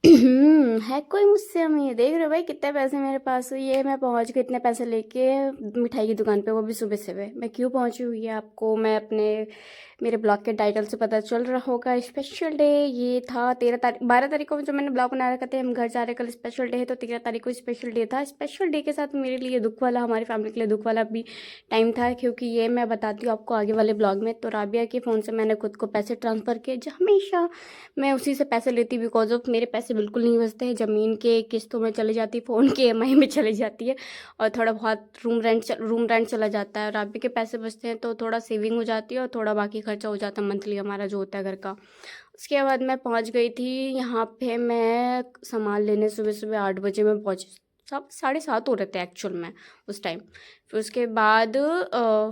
है कोई मुझसे उम्मीद? देख रहे हो भाई कितने पैसे मेरे पास हुई है। मैं पहुंच गई इतने पैसे लेके मिठाई की दुकान पे, वो भी सुबह सुबह। मैं क्यों पहुंची हुई है आपको, मैं अपने मेरे ब्लॉग के टाइटल से पता चल रहा होगा। स्पेशल डे ये था 13 तारीख, 12 तारीख को जो मैंने ब्लॉग बना रखा था हम घर जा रहे कल स्पेशल डे है, तो 13 तारीख को स्पेशल डे था। स्पेशल डे के साथ मेरे लिए दुख वाला, हमारी फैमिली के लिए दुख वाला भी टाइम था, क्योंकि ये मैं बताती हूँ आपको आगे वाले ब्लॉग में। तो राबिया के फ़ोन से मैंने खुद को पैसे ट्रांसफ़र किए, जो हमेशा मैं उसी से पैसे लेती, बिकॉज ऑफ मेरे पैसे बिल्कुल नहीं बचते हैं। ज़मीन के किस्तों में चली जाती, फ़ोन के EMI में चली जाती है, और थोड़ा बहुत रूम रेंट चला जाता है। राबी के पैसे बचते हैं तो थोड़ा सेविंग हो जाती है, और थोड़ा बाकी खर्चा हो जाता है मंथली हमारा जो होता है घर का। उसके बाद मैं पहुंच गई थी यहाँ पे, मैं सामान लेने सुबह सुबह 8 बजे मैं पहुंची। सब 7:30 हो रहे थे एक्चुअल में उस टाइम। फिर उसके बाद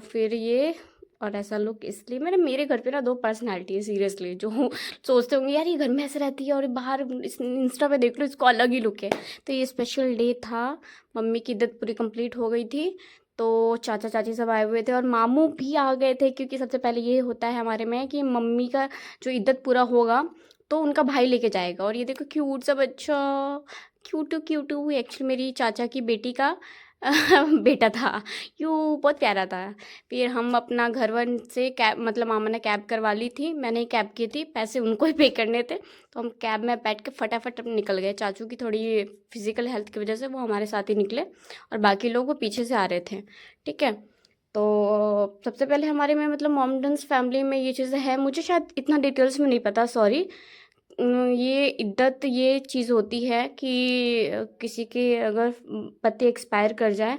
फिर ये, और ऐसा लुक इसलिए मेरे घर पे ना दो पर्सनैलिटी है सीरियसली, जो सोचते होंगे यार ये घर में ऐसे रहती है और बाहर इंस्टा पे देख लो इसको अलग ही लुक है। तो ये स्पेशल डे था, मम्मी की इद्दत पूरी कंप्लीट हो गई थी, तो चाचा चाची सब आए हुए थे और मामू भी आ गए थे, क्योंकि सबसे पहले ये होता है हमारे में कि मम्मी का जो इद्दत पूरा होगा तो उनका भाई लेके जाएगा। और ये देखो क्यूट सा बच्चा, क्यूटू क्यूटू एक्चुअली मेरी चाचा की बेटी का बेटा था। यू बहुत प्यारा था। फिर हम अपना घर वन से कैब, मतलब मामा ने कैब करवा ली थी, मैंने ही कैब की थी, पैसे उनको ही पे करने थे। तो हम कैब में बैठ के फटाफट निकल गए। चाचू की थोड़ी फिजिकल हेल्थ की वजह से वो हमारे साथ ही निकले, और बाकी लोग वो पीछे से आ रहे थे। ठीक है। तो सबसे पहले हमारे में मतलब मोमडन्स फैमिली में ये चीज़ें हैं, मुझे शायद इतना डिटेल्स में नहीं पता, सॉरी। ये इद्दत ये चीज़ होती है कि किसी के अगर पति एक्सपायर कर जाए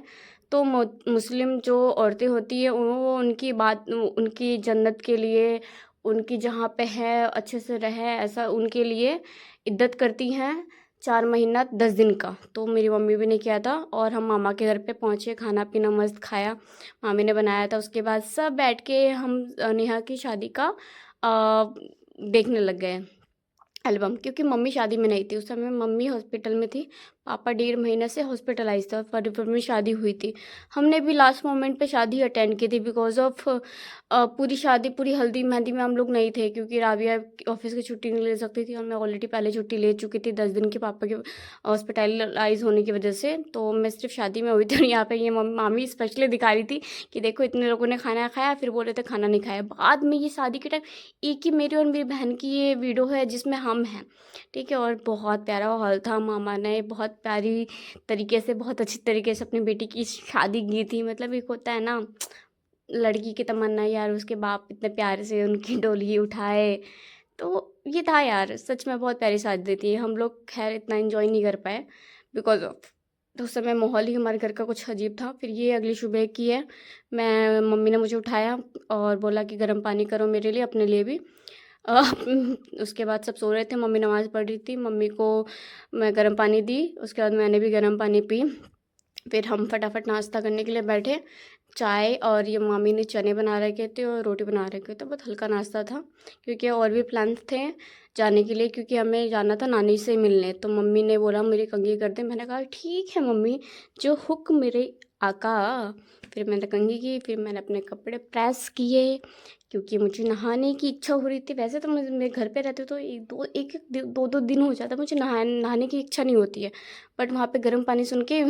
तो मुस्लिम जो औरतें होती है वो उनकी बात, उनकी जन्नत के लिए, उनकी जहाँ पे है अच्छे से रहे, ऐसा उनके लिए इद्दत करती हैं 4 महीना 10 दिन का। तो मेरी मम्मी भी ने किया था, और हम मामा के घर पे पहुँचे, खाना पीना मस्त खाया, मामी ने बनाया था। उसके बाद सब बैठ के हम नेहा की शादी का देखने लग गए एल्बम, क्योंकि मम्मी शादी में नहीं थी उस समय, मम्मी हॉस्पिटल में थी, पापा 1.5 महीने से हॉस्पिटलाइज था, फरवरी में शादी हुई थी। हमने भी लास्ट मोमेंट पे शादी अटेंड की थी, बिकॉज ऑफ पूरी शादी पूरी हल्दी मेहंदी में हम लोग नहीं थे, क्योंकि राबिया ऑफिस की छुट्टी नहीं ले सकती थी, और मैं ऑलरेडी पहले छुट्टी ले चुकी थी 10 दिन की पापा के हॉस्पिटलाइज होने की वजह से। तो मैं सिर्फ शादी में हुई थी, और यहाँ पे ये मामी स्पेशली दिखा रही थी कि देखो इतने लोगों ने खाना खाया, फिर बोल रहे थे खाना नहीं खाया। बाद में ये शादी के टाइम एक ही मेरी और मेरी बहन की ये वीडियो है जिसमें हम हैं। ठीक है। और बहुत प्यारा हॉल था, मामा ने बहुत प्यारी तरीके से, बहुत अच्छी तरीके से अपनी बेटी की शादी की थी। मतलब एक होता है ना लड़की की तमन्ना, यार उसके बाप इतने प्यार से उनकी डोली उठाए, तो ये था यार सच में बहुत प्यारी शादी थी। हम लोग खैर इतना एंजॉय नहीं कर पाए बिकॉज ऑफ, तो उस समय माहौल ही हमारे घर का कुछ अजीब था। फिर ये अगली सुबह की है, मैं मम्मी ने मुझे उठाया और बोला कि गर्म पानी करो मेरे लिए, अपने लिए भी। अ, उसके बाद सब सो रहे थे, मम्मी नमाज़ पढ़ रही थी, मम्मी को मैं गर्म पानी दी, उसके बाद मैंने भी गर्म पानी पी। फिर हम फटाफट नाश्ता करने के लिए बैठे, चाय और ये मामी ने चने बना रखे थे और रोटी बना रखे थे, बहुत हल्का नाश्ता था, क्योंकि और भी प्लान्स थे जाने के लिए, क्योंकि हमें जाना था नानी से मिलने। तो मम्मी ने बोला मेरी कंघी कर दे, मैंने कहा ठीक है मम्मी, जो हुक्म मेरे आका। फिर मैंने कंघी की, फिर मैंने अपने कपड़े प्रेस किए, क्योंकि मुझे नहाने की इच्छा हो रही थी। वैसे तो मुझे, मेरे घर पे रहते तो दो दो दिन हो जाता, मुझे नहाने की इच्छा नहीं होती है, बट वहाँ पे गर्म पानी सुन के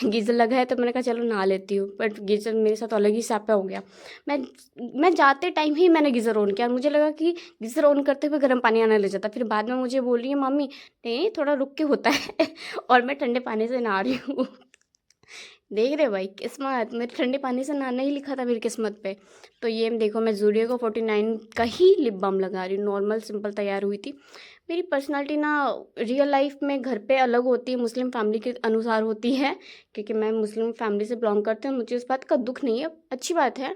गीज़र लगा है तो मैंने कहा चलो नहा लेती हूँ। बट गीज़र मेरे साथ अलग ही स्यापा हो गया। मैं मैं जाते टाइम ही मैंने गीज़र ऑन किया, और मुझे लगा कि गीज़र ऑन करते हुए गर्म पानी आने लग जाता। फिर बाद में मुझे बोल रही है मम्मी नहीं थोड़ा रुक के होता है और मैं ठंडे पानी से नहा रही हूँ। देख रहे हो भाई किस्मत, मेरे ठंडे पानी से नहाना ही लिखा था मेरी किस्मत पे। तो ये देखो मैं ज़ूडियो को 49 का ही लिप बाम लगा रही हूँ, नॉर्मल सिंपल तैयार हुई थी। मेरी पर्सनालिटी ना रियल लाइफ में घर पे अलग होती है, मुस्लिम फैमिली के अनुसार होती है, क्योंकि मैं मुस्लिम फैमिली से बिलोंग करती हूँ, मुझे उस बात का दुख नहीं है, अच्छी बात है।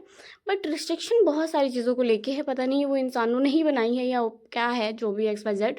बट रिस्ट्रिक्शन बहुत सारी चीज़ों को लेके है, पता नहीं वो इंसानों ने ही बनाई है या क्या है, जो भी XYZ।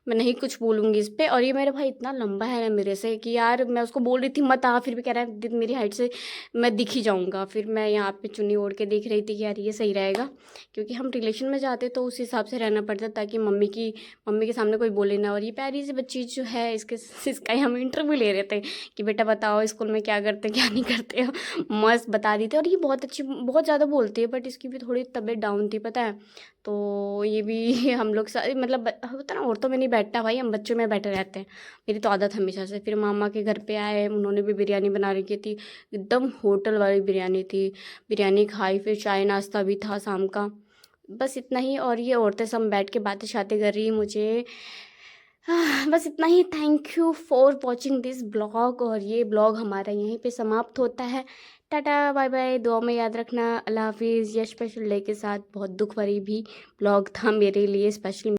मैं नहीं कुछ बोलूँगी इस पे। और ये मेरा भाई इतना लंबा है ना मेरे से कि यार मैं उसको बोल रही थी मत आ, फिर भी कह रहा है मेरी हाइट से मैं दिख ही जाऊँगा। फिर मैं यहाँ पे चुन्नी ओढ़ के देख रही थी कि यार ये सही रहेगा, क्योंकि हम रिलेशन में जाते तो उस हिसाब से रहना पड़ता, ताकि मम्मी के सामने कोई बोले ना। और ये प्यारी सी बच्ची जो है इसका हम इंटरव्यू ले रहे थे कि बेटा बताओ स्कूल में क्या करते क्या नहीं करते हो, मस्त बता रही थी। और ये बहुत अच्छी, बहुत ज़्यादा बोलती है, बट इसकी भी थोड़ी तबीयत डाउन थी पता है। तो ये भी हम लोग सारे मतलब होता ना औरतों में नहीं बैठना भाई, हम बच्चों में बैठे रहते हैं, मेरी तो आदत हमेशा से। फिर मामा के घर पे आए, उन्होंने भी बिरयानी बना रखी थी, एकदम होटल वाली बिरयानी थी। बिरयानी खाई, फिर चाय नाश्ता भी था शाम का, बस इतना ही। और ये औरतें सब बैठ के बातें शातें कर रही मुझे, बस इतना ही। Thank you for watching this blog, और ये ब्लॉग हमारा यहीं पे समाप्त होता है। टाटा बाय बाय, दुआ में याद रखना, अल्लाह हाफिज़। ये स्पेशल डे के साथ बहुत दुख भरी भी ब्लॉग था मेरे लिए, स्पेशल